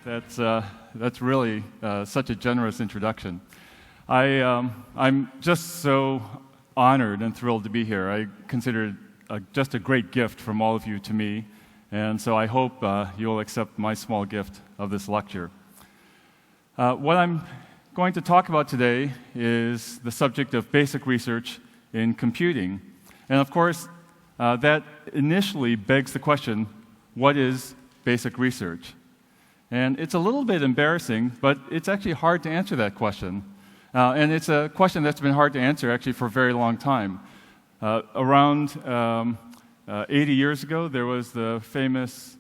That's really such a generous introduction. I'm just so honored and thrilled to be here. I consider it just a great gift from all of you to me, and so I hope you'll accept my small gift of this lecture. What I'm going to talk about today is the subject of basic research in computing. And of course, that initially begs the question, what is basic research? And it's a little bit embarrassing, but it's actually hard to answer that question. And it's a question that's been hard to answer actually for a very long time. Around 80 years ago, there was the famous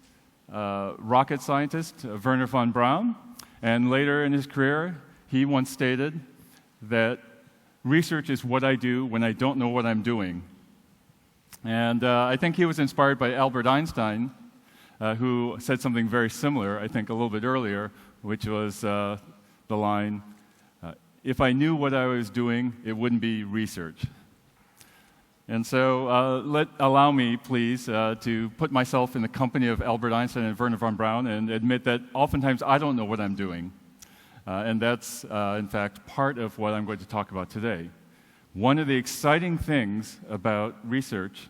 rocket scientist, Wernher von Braun, and later in his career, he once stated that research is what I do when I don't know what I'm doing. And I think he was inspired by Albert Einstein, who said something very similar, I think a little bit earlier, which was the line, if I knew what I was doing, it wouldn't be research. And so allow me, please, to put myself in the company of Albert Einstein and Wernher von Braun and admit that oftentimes I don't know what I'm doing. And that's, in fact, part of what I'm going to talk about today. One of the exciting things about research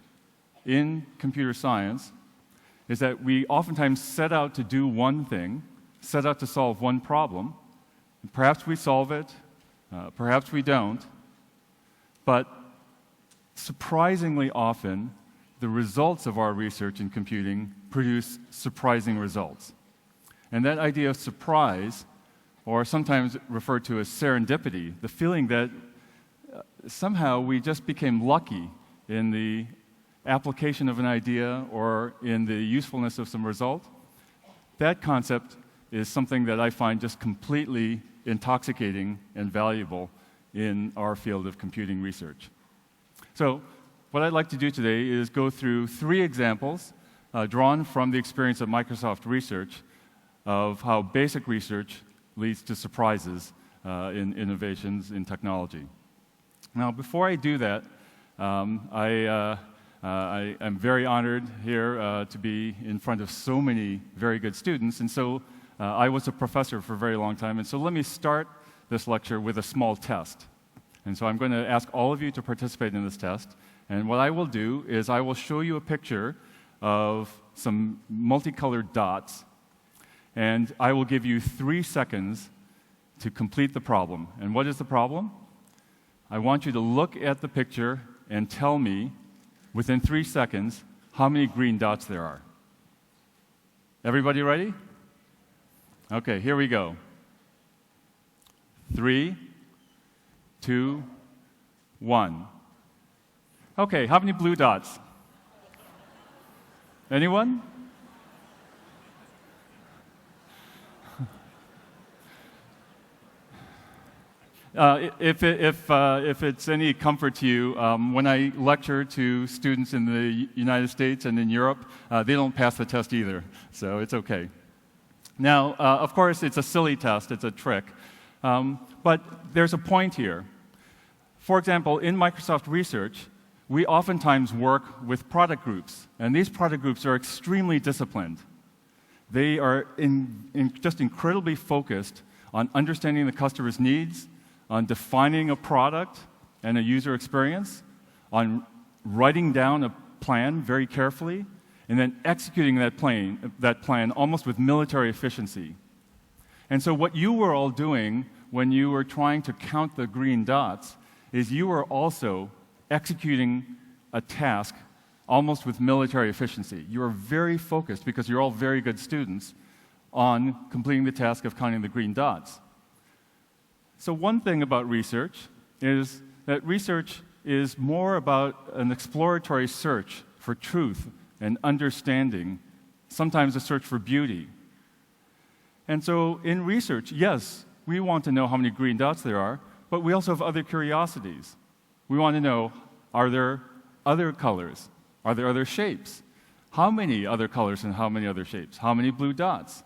in computer science is that we oftentimes set out to do one thing, set out to solve one problem. Perhaps we solve it, perhaps we don't, but surprisingly often, the results of our research in computing produce surprising results. And that idea of surprise, or sometimes referred to as serendipity, the feeling that somehow we just became lucky in the application of an idea or in the usefulness of some result, that concept is something that I find just completely intoxicating and valuable in our field of computing research. So what I'd like to do today is go through 3 examples drawn from the experience of Microsoft Research of how basic research leads to surprises in innovations in technology. Now, before I do that, I am very honored here to be in front of so many very good students, and so I was a professor for a very long time, and so let me start this lecture with a small test. And so I'm going to ask all of you to participate in this test, and what I will do is I will show you a picture of some multicolored dots, and I will give you 3 seconds to complete the problem. And what is the problem? I want you to look at the picture and tell me, within 3 seconds, how many green dots there are. Everybody ready? Okay, here we go. 3, 2, 1. Okay, how many blue dots? Anyone? If it's any comfort to you, when I lecture to students in the United States and in Europe, they don't pass the test either, so it's okay. Now, of course, it's a silly test, it's a trick, but there's a point here. For example, in Microsoft Research, we oftentimes work with product groups, and these product groups are extremely disciplined. They are just incredibly focused on understanding the customer's needs, on defining a product and a user experience, on writing down a plan very carefully, and then executing that plan almost with military efficiency. And so what you were all doing when you were trying to count the green dots is you were also executing a task almost with military efficiency. You are very focused, because you're all very good students, on completing the task of counting the green dots. So one thing about research is that research is more about an exploratory search for truth and understanding, sometimes a search for beauty. And so in research, yes, we want to know how many green dots there are, but we also have other curiosities. We want to know, are there other colors? Are there other shapes? How many other colors and how many other shapes? How many blue dots?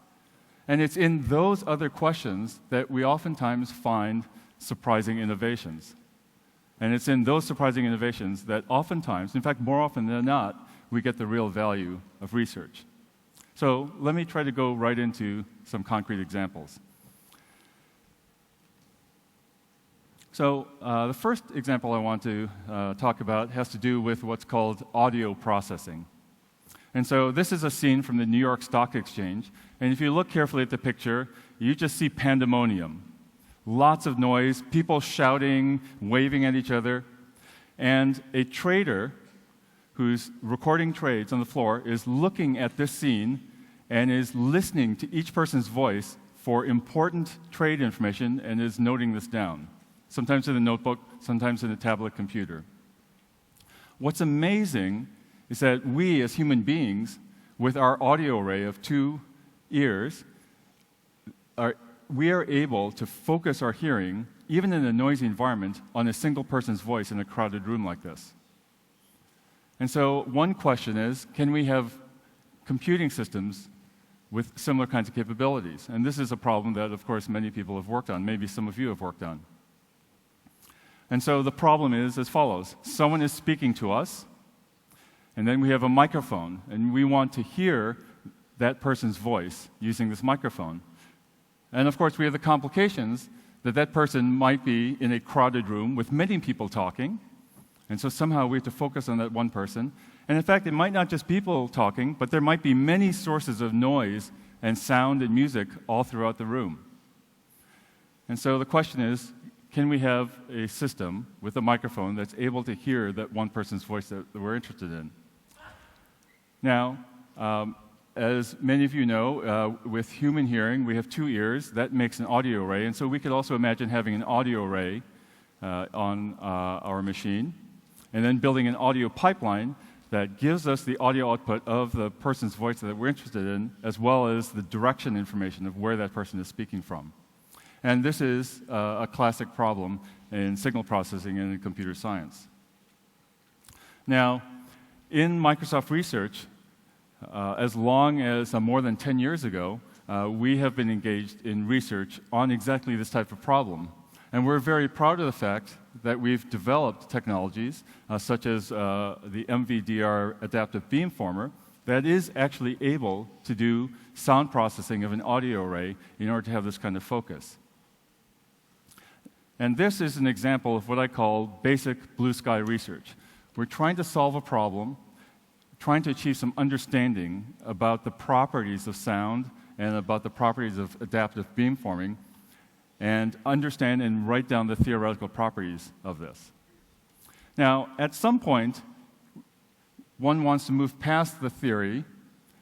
And it's in those other questions that we oftentimes find surprising innovations. And it's in those surprising innovations that oftentimes, in fact, more often than not, we get the real value of research. So let me try to go right into some concrete examples. So the first example I want to talk about has to do with what's called audio processing. And so this is a scene from the New York Stock Exchange. And if you look carefully at the picture, you just see pandemonium. Lots of noise, people shouting, waving at each other. And a trader who's recording trades on the floor is looking at this scene and is listening to each person's voice for important trade information and is noting this down. Sometimes in a notebook, sometimes in a tablet computer. What's amazing is that we, as human beings, with our audio array of 2 ears, we are able to focus our hearing, even in a noisy environment, on a single person's voice in a crowded room like this. And so one question is, can we have computing systems with similar kinds of capabilities? And this is a problem that, of course, many people have worked on. Maybe some of you have worked on. And so the problem is as follows. Someone is speaking to us, and then we have a microphone, and we want to hear that person's voice using this microphone. And of course, we have the complications that that person might be in a crowded room with many people talking, and so somehow we have to focus on that one person. And in fact, it might not just be people talking, but there might be many sources of noise and sound and music all throughout the room. And so the question is, can we have a system with a microphone that's able to hear that one person's voice that we're interested in? Now, as many of you know, with human hearing, we have 2 ears. That makes an audio array. And so we could also imagine having an audio array on our machine, and then building an audio pipeline that gives us the audio output of the person's voice that we're interested in, as well as the direction information of where that person is speaking from. And this is a classic problem in signal processing and in computer science. Now, in Microsoft Research, as long as more than 10 years ago, we have been engaged in research on exactly this type of problem. And we're very proud of the fact that we've developed technologies such as the MVDR adaptive beamformer that is actually able to do sound processing of an audio array in order to have this kind of focus. And this is an example of what I call basic blue sky research. We're trying to solve a problem, trying to achieve some understanding about the properties of sound and about the properties of adaptive beamforming, and understand and write down the theoretical properties of this. Now, at some point, one wants to move past the theory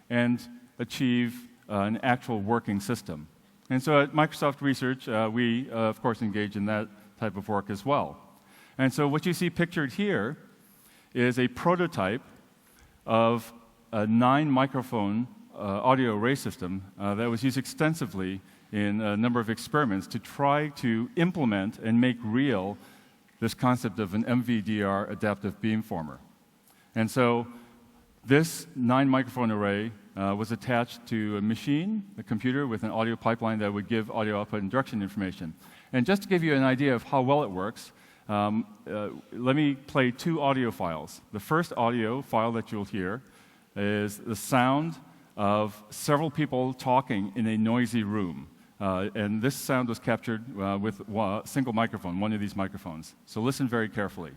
and achieve an actual working system. And so at Microsoft Research, we, of course, engage in that type of work as well. And so what you see pictured here is a prototype of a 9-microphone audio array system that was used extensively in a number of experiments to try to implement and make real this concept of an MVDR adaptive beamformer. And so this 9-microphone array was attached to a machine, a computer, with an audio pipeline that would give audio output and direction information. And just to give you an idea of how well it works, let me play 2 audio files. The first audio file that you'll hear is the sound of several people talking in a noisy room. And this sound was captured with a single microphone, one of these microphones. So listen very carefully.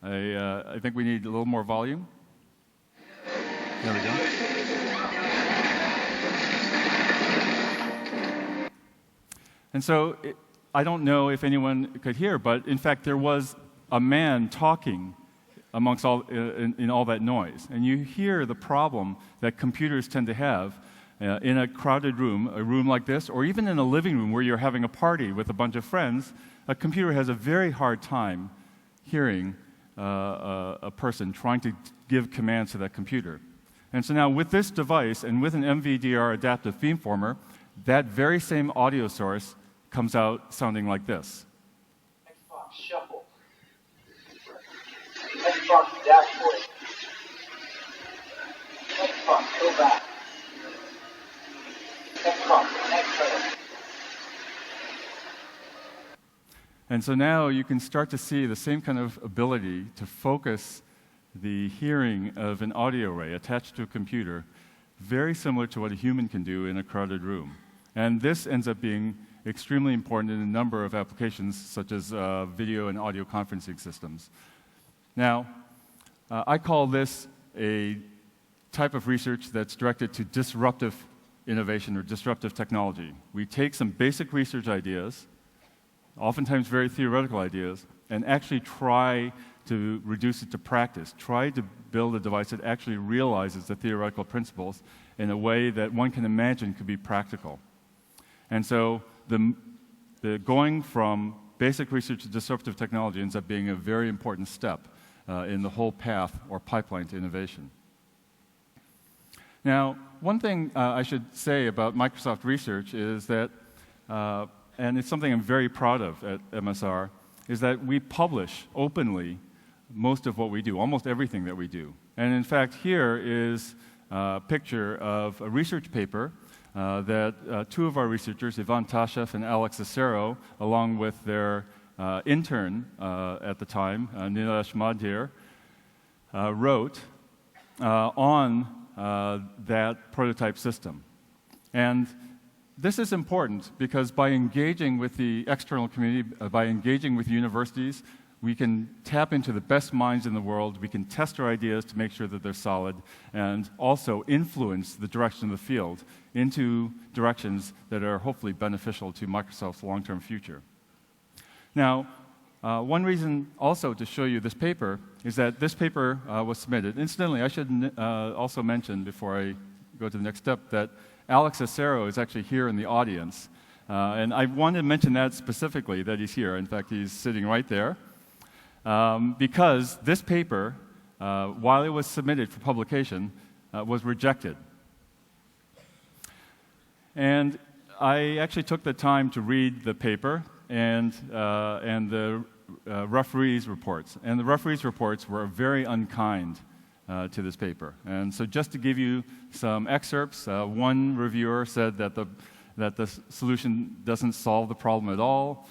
I think we need a little more volume. There we go. And so I don't know if anyone could hear, but in fact there was a man talking amongst in all that noise. And you hear the problem that computers tend to have in a crowded room, a room like this, or even in a living room where you're having a party with a bunch of friends. A computer has a very hard time hearing a person trying to give commands to that computer. And so now with this device and with an MVDR adaptive beamformer, that very same audio source comes out sounding like this. Xbox shuffle. Xbox dashboard. Xbox go back. Xbox next level. And so now you can start to see the same kind of ability to focus the hearing of an audio array attached to a computer, very similar to what a human can do in a crowded room. And this ends up being extremely important in a number of applications, such as video and audio conferencing systems. Now, I call this a type of research that's directed to disruptive innovation or disruptive technology. We take some basic research ideas, oftentimes very theoretical ideas, and actually try to reduce it to practice, try to build a device that actually realizes the theoretical principles in a way that one can imagine could be practical. And so the going from basic research to disruptive technology ends up being a very important step in the whole path or pipeline to innovation. Now, one thing I should say about Microsoft Research is that, and it's something I'm very proud of at MSR, is that we publish openly most of what we do, almost everything that we do. And in fact, here is a picture of a research paper that two of our researchers, Ivan Tashev and Alex Acero, along with their intern at the time, Nilesh Madhir, wrote on that prototype system. And this is important because by engaging with the external community, by engaging with universities, we can tap into the best minds in the world, we can test our ideas to make sure that they're solid, and also influence the direction of the field into directions that are hopefully beneficial to Microsoft's long-term future. Now, one reason also to show you this paper is that this paper was submitted. Incidentally, I should also mention before I go to the next step that Alex Acero is actually here in the audience. And I wanted to mention that specifically, that he's here. In fact, he's sitting right there. Because this paper, while it was submitted for publication, was rejected. And I actually took the time to read the paper and the referees' reports. And the referees' reports were very unkind to this paper. And so just to give you some excerpts, one reviewer said that the solution doesn't solve the problem at all.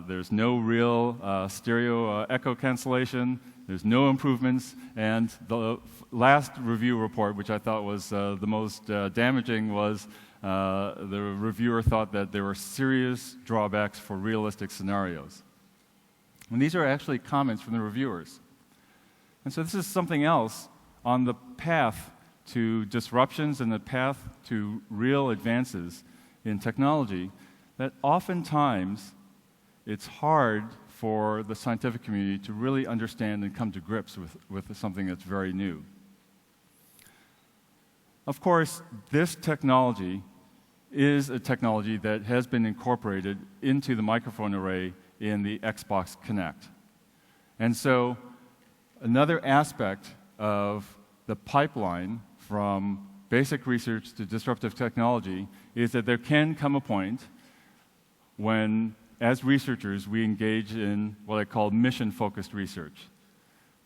There's no real stereo echo cancellation. There's no improvements. And the last review report, which I thought was the most damaging, was the reviewer thought that there were serious drawbacks for realistic scenarios. And these are actually comments from the reviewers. And so this is something else on the path to disruptions and the path to real advances in technology that oftentimes it's hard for the scientific community to really understand and come to grips with something that's very new. Of course, this technology is a technology that has been incorporated into the microphone array in the Xbox Kinect. And so another aspect of the pipeline from basic research to disruptive technology is that there can come a point when, as researchers, we engage in what I call mission-focused research.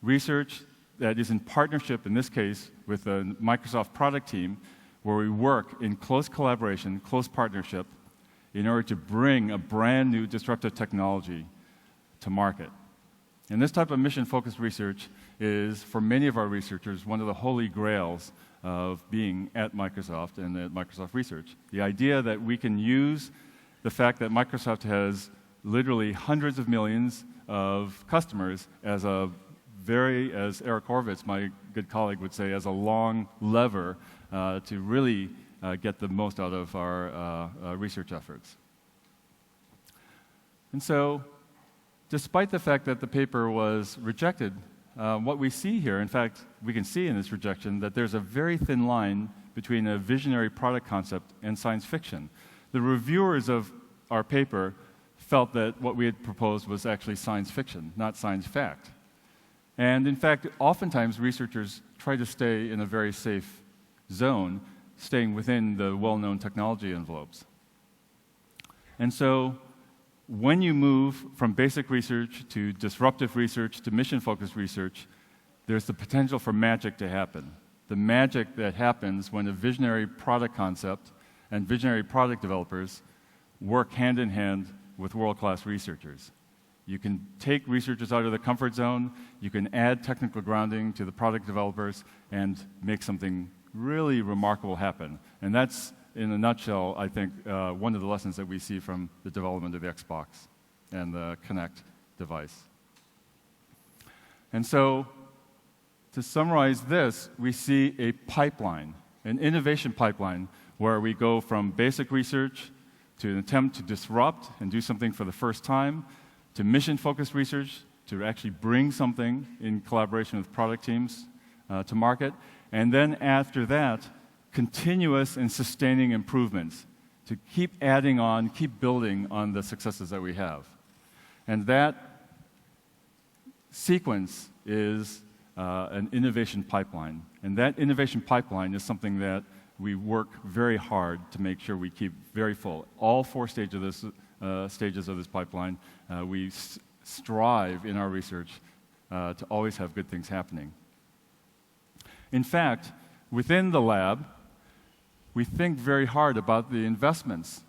Research that is in partnership, in this case, with the Microsoft product team, where we work in close collaboration, close partnership, in order to bring a brand new disruptive technology to market. And this type of mission-focused research is, for many of our researchers, one of the holy grails of being at Microsoft and at Microsoft Research. The idea that we can use the fact that Microsoft has literally hundreds of millions of customers as a very, as Eric Horvitz, my good colleague, would say, as a long lever to really get the most out of our research efforts. And so, despite the fact that the paper was rejected, what we see here, in fact, we can see in this rejection that there's a very thin line between a visionary product concept and science fiction. The reviewers of our paper felt that what we had proposed was actually science fiction, not science fact. And in fact, oftentimes researchers try to stay in a very safe zone, staying within the well-known technology envelopes. And so, when you move from basic research to disruptive research to mission-focused research, there's the potential for magic to happen. The magic that happens when a visionary product concept and visionary product developers work hand in hand with world-class researchers. You can take researchers out of the comfort zone, you can add technical grounding to the product developers, and make something really remarkable happen. And that's, in a nutshell, I think, one of the lessons that we see from the development of the Xbox and the Kinect device. And so, to summarize this, we see a pipeline, an innovation pipeline, where we go from basic research to an attempt to disrupt and do something for the first time, to mission-focused research, to actually bring something in collaboration with product teams to market, and then after that, continuous and sustaining improvements to keep adding on, keep building on the successes that we have. And that sequence is an innovation pipeline. And that innovation pipeline is something that we work very hard to make sure we keep very full. All four stages of this pipeline, we strive in our research to always have good things happening. In fact, within the lab, we think very hard about the investments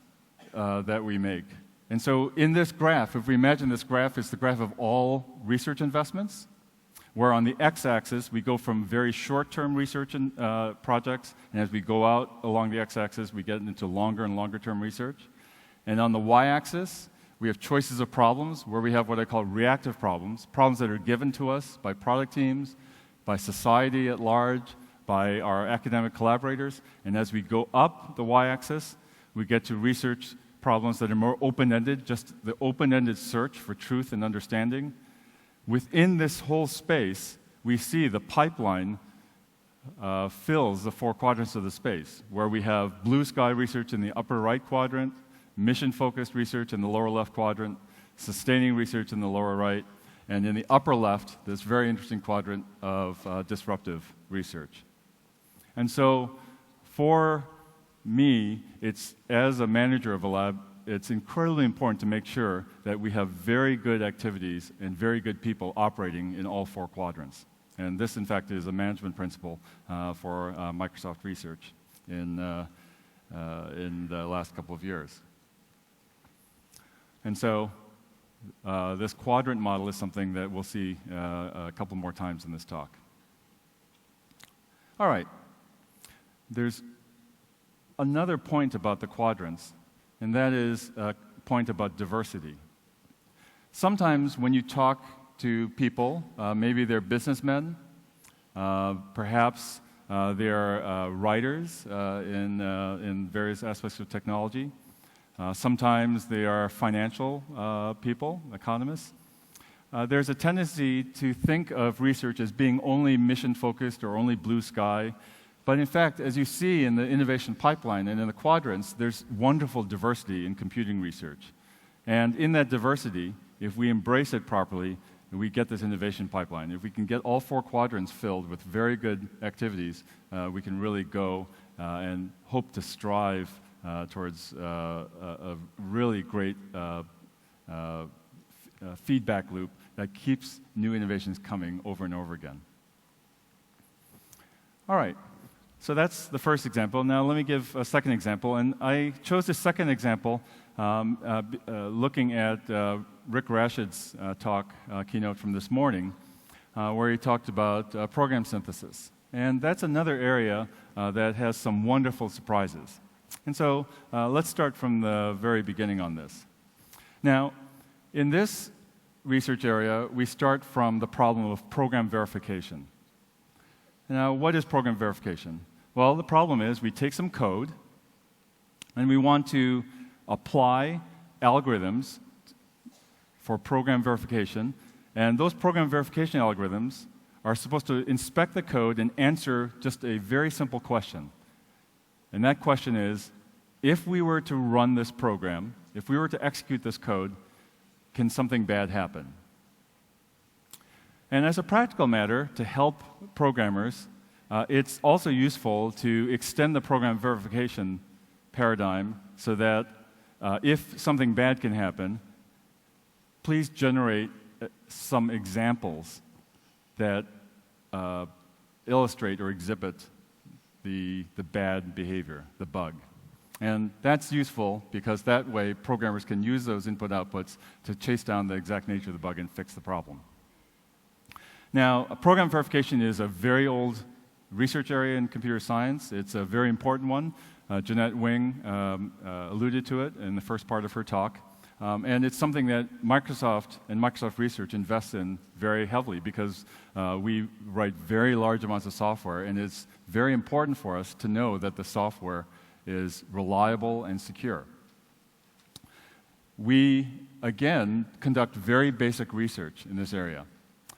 that we make. And so in this graph, if we imagine this graph is the graph of all research investments, where on the x-axis, we go from very short-term research projects, and as we go out along the x-axis, we get into longer and longer-term research. And on the y-axis, we have choices of problems, where we have what I call reactive problems, problems that are given to us by product teams, by society at large, by our academic collaborators. And as we go up the y-axis, we get to research problems that are more open-ended, just the open-ended search for truth and understanding. Within this whole space, we see the pipeline fills the four quadrants of the space, where we have blue sky research in the upper right quadrant, mission-focused research in the lower left quadrant, sustaining research in the lower right, and in the upper left, this very interesting quadrant of disruptive research. And so, for me, it's, as a manager of a lab, it's incredibly important to make sure that we have very good activities and very good people operating in all four quadrants. And this, in fact, is a management principle for Microsoft Research in the last couple of years. And so, this quadrant model is something that we'll see a couple more times in this talk. All right. There's another point about the quadrants, and that is a point about diversity. Sometimes when you talk to people, maybe they're businessmen, perhaps they're writers in various aspects of technology, sometimes they are financial people, economists. There's a tendency to think of research as being only mission-focused or only blue sky. But in fact, as you see in the innovation pipeline and in the quadrants, there's wonderful diversity in computing research. And in that diversity, if we embrace it properly, we get this innovation pipeline. If we can get all four quadrants filled with very good activities, we can really go and hope to strive towards a really great feedback loop that keeps new innovations coming over and over again. All right. So that's the first example. Now let me give a second example. And I chose the second example looking at Rick Rashid's keynote from this morning, where he talked about program synthesis. And that's another area that has some wonderful surprises. And so let's start from the very beginning on this. Now, in this research area, we start from the problem of program verification. Now, what is program verification? Well, the problem is we take some code, and we want to apply algorithms for program verification, and those program verification algorithms are supposed to inspect the code and answer just a very simple question. And that question is, if we were to run this program, if we were to execute this code, can something bad happen? And as a practical matter, to help programmers, it's also useful to extend the program verification paradigm so that if something bad can happen, please generate some examples that illustrate or exhibit the bad behavior, the bug. And that's useful because that way programmers can use those input-outputs to chase down the exact nature of the bug and fix the problem. Now, program verification is a very old research area in computer science. It's a very important one. Jeanette Wing alluded to it in the first part of her talk. And it's something that Microsoft and Microsoft Research invests in very heavily because we write very large amounts of software, and it's very important for us to know that the software is reliable and secure. We, again, conduct very basic research in this area.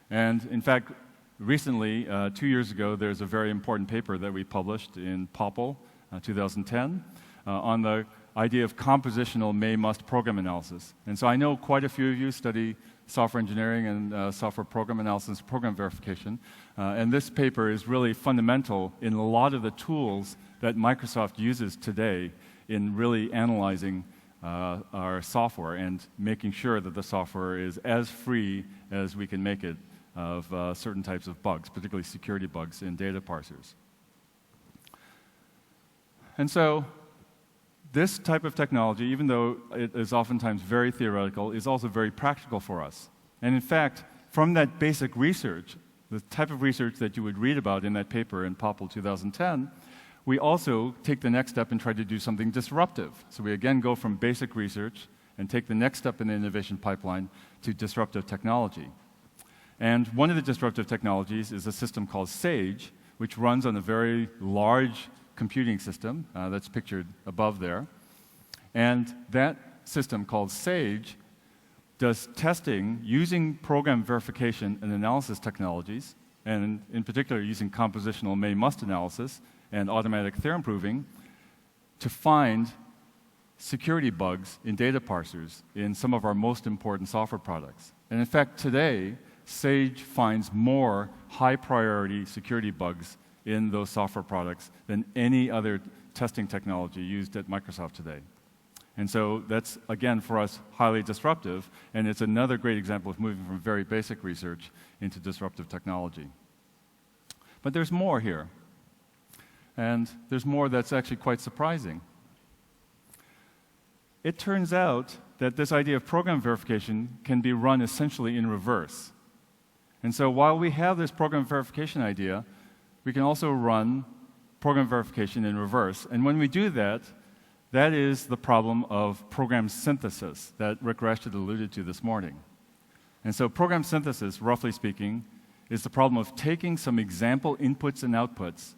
And in fact, recently, 2 years ago, there's a very important paper that we published in POPL 2010 on the idea of compositional may-must program analysis. And so I know quite a few of you study software engineering and software program analysis, program verification. And this paper is really fundamental in a lot of the tools that Microsoft uses today in really analyzing our software and making sure that the software is as free as we can make it of certain types of bugs, particularly security bugs in data parsers. And so this type of technology, even though it is oftentimes very theoretical, is also very practical for us. And in fact, from that basic research, the type of research that you would read about in that paper in POPL 2010, we also take the next step and try to do something disruptive. So we again go from basic research and take the next step in the innovation pipeline to disruptive technology. And one of the disruptive technologies is a system called SAGE, which runs on a very large computing system that's pictured above there. And that system called SAGE does testing using program verification and analysis technologies, and in particular using compositional may-must analysis and automatic theorem proving to find security bugs in data parsers in some of our most important software products. And in fact, today, SAGE finds more high-priority security bugs in those software products than any other testing technology used at Microsoft today. And so that's, again, for us, highly disruptive, and it's another great example of moving from very basic research into disruptive technology. But there's more here. And there's more that's actually quite surprising. It turns out that this idea of program verification can be run essentially in reverse. And so while we have this program verification idea, we can also run program verification in reverse. And when we do that, that is the problem of program synthesis that Rick Rashid alluded to this morning. And so program synthesis, roughly speaking, is the problem of taking some example inputs and outputs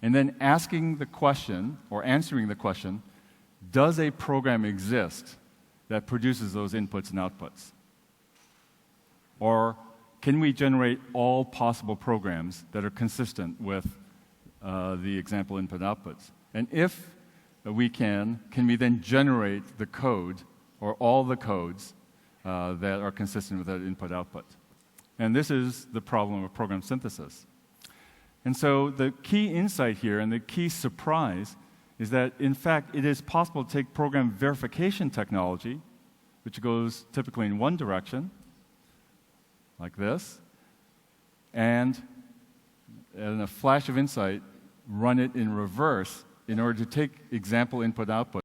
and then asking the question, or answering the question, does a program exist that produces those inputs and outputs? Or can we generate all possible programs that are consistent with the example input-outputs? And if we can we then generate the code, or all the codes, that are consistent with that input-output? And this is the problem of program synthesis. And so the key insight here, and the key surprise, is that, in fact, it is possible to take program verification technology, which goes typically in one direction, like this, and in a flash of insight, run it in reverse in order to take example input-output